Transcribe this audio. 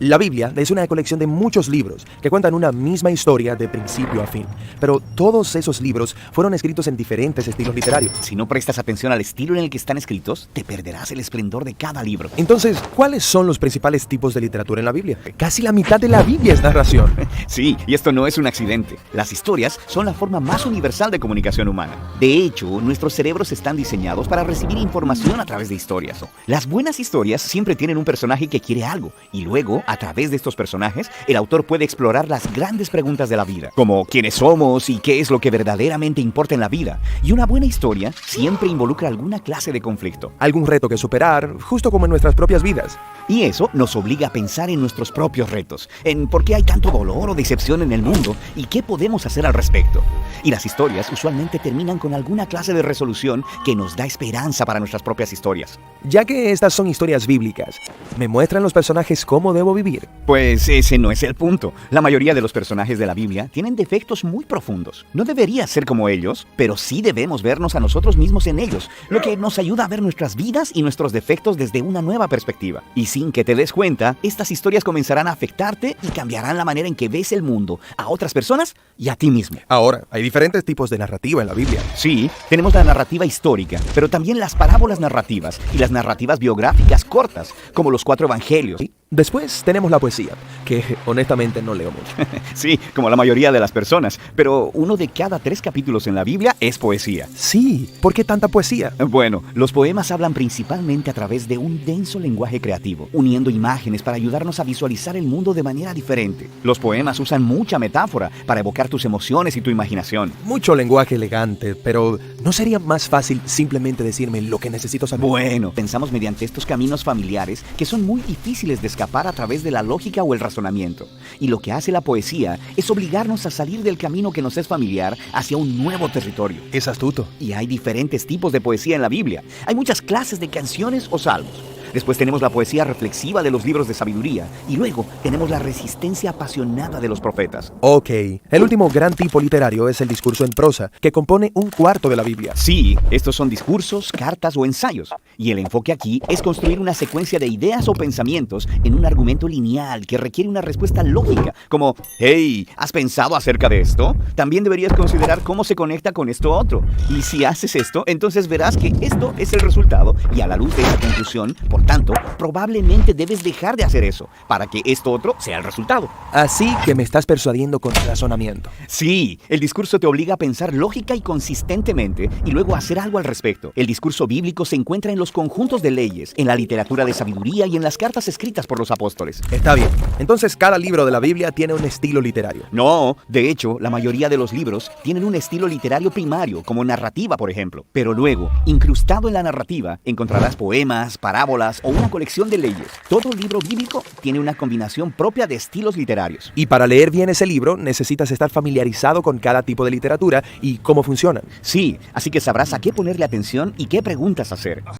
La Biblia es una colección de muchos libros que cuentan una misma historia de principio a fin, pero todos esos libros fueron escritos en diferentes estilos literarios. Si no prestas atención al estilo en el que están escritos, te perderás el esplendor de cada libro. Entonces, ¿cuáles son los principales tipos de literatura en la Biblia? Casi la mitad de la Biblia es narración. Sí, y esto no es un accidente. Las historias son la forma más universal de comunicación humana. De hecho, nuestros cerebros están diseñados para recibir información a través de historias. Las buenas historias siempre tienen un personaje que quiere algo, y luego, a través de estos personajes, el autor puede explorar las grandes preguntas de la vida, como quiénes somos y qué es lo que verdaderamente importa en la vida. Y una buena historia siempre involucra alguna clase de conflicto. Algún reto que superar, justo como en nuestras propias vidas. Y eso nos obliga a pensar en nuestros propios retos, en por qué hay tanto dolor o decepción en el mundo y qué podemos hacer al respecto. Y las historias usualmente terminan con alguna clase de resolución que nos da esperanza para nuestras propias historias. Ya que estas son historias bíblicas, ¿me muestran los personajes cómo debo vivir? Pues ese no es el punto. La mayoría de los personajes de la Biblia tienen defectos muy profundos. No debería ser como ellos, pero sí debemos vernos a nosotros mismos en ellos, lo que nos ayuda a ver nuestras vidas y nuestros defectos desde una nueva perspectiva. Y sin que te des cuenta, estas historias comenzarán a afectarte y cambiarán la manera en que ves el mundo, a otras personas y a ti mismo. Ahora, hay diferentes tipos de narrativa en la Biblia. Sí, tenemos la narrativa histórica, pero también las parábolas narrativas y las narrativas biográficas cortas, como los 4 evangelios. ¿Sí? Después tenemos la poesía, que honestamente no leo mucho. Sí, como la mayoría de las personas, pero uno de cada 3 capítulos en la Biblia es poesía. Sí, ¿por qué tanta poesía? Bueno, los poemas hablan principalmente a través de un denso lenguaje creativo, uniendo imágenes para ayudarnos a visualizar el mundo de manera diferente. Los poemas usan mucha metáfora para evocar tus emociones y tu imaginación. Mucho lenguaje elegante, pero ¿no sería más fácil simplemente decirme lo que necesito saber? Bueno, pensamos mediante estos caminos familiares que son muy difíciles de escapar a través de la lógica o el razonamiento. Y lo que hace la poesía es obligarnos a salir del camino que nos es familiar hacia un nuevo territorio. Es astuto. Y hay diferentes tipos de poesía en la Biblia. Hay muchas clases de canciones o salmos. Después tenemos la poesía reflexiva de los libros de sabiduría. Y luego tenemos la resistencia apasionada de los profetas. Ok, el último gran tipo literario es el discurso en prosa, que compone 1/4 de la Biblia. Sí, estos son discursos, cartas o ensayos. Y el enfoque aquí es construir una secuencia de ideas o pensamientos en un argumento lineal que requiere una respuesta lógica, como, hey, ¿has pensado acerca de esto? También deberías considerar cómo se conecta con esto otro. Y si haces esto, entonces verás que esto es el resultado y a la luz de esa conclusión, por tanto, probablemente debes dejar de hacer eso para que esto otro sea el resultado. Así que me estás persuadiendo con razonamiento. Sí, el discurso te obliga a pensar lógica y consistentemente y luego hacer algo al respecto. El discurso bíblico se encuentra en los conjuntos de leyes, en la literatura de sabiduría y en las cartas escritas por los apóstoles. Está bien. Entonces cada libro de la Biblia tiene un estilo literario. No, de hecho, la mayoría de los libros tienen un estilo literario primario, como narrativa, por ejemplo. Pero luego, incrustado en la narrativa, encontrarás poemas, parábolas o una colección de leyes. Todo libro bíblico tiene una combinación propia de estilos literarios. Y para leer bien ese libro, necesitas estar familiarizado con cada tipo de literatura y cómo funcionan. Sí, así que sabrás a qué ponerle atención y qué preguntas hacer.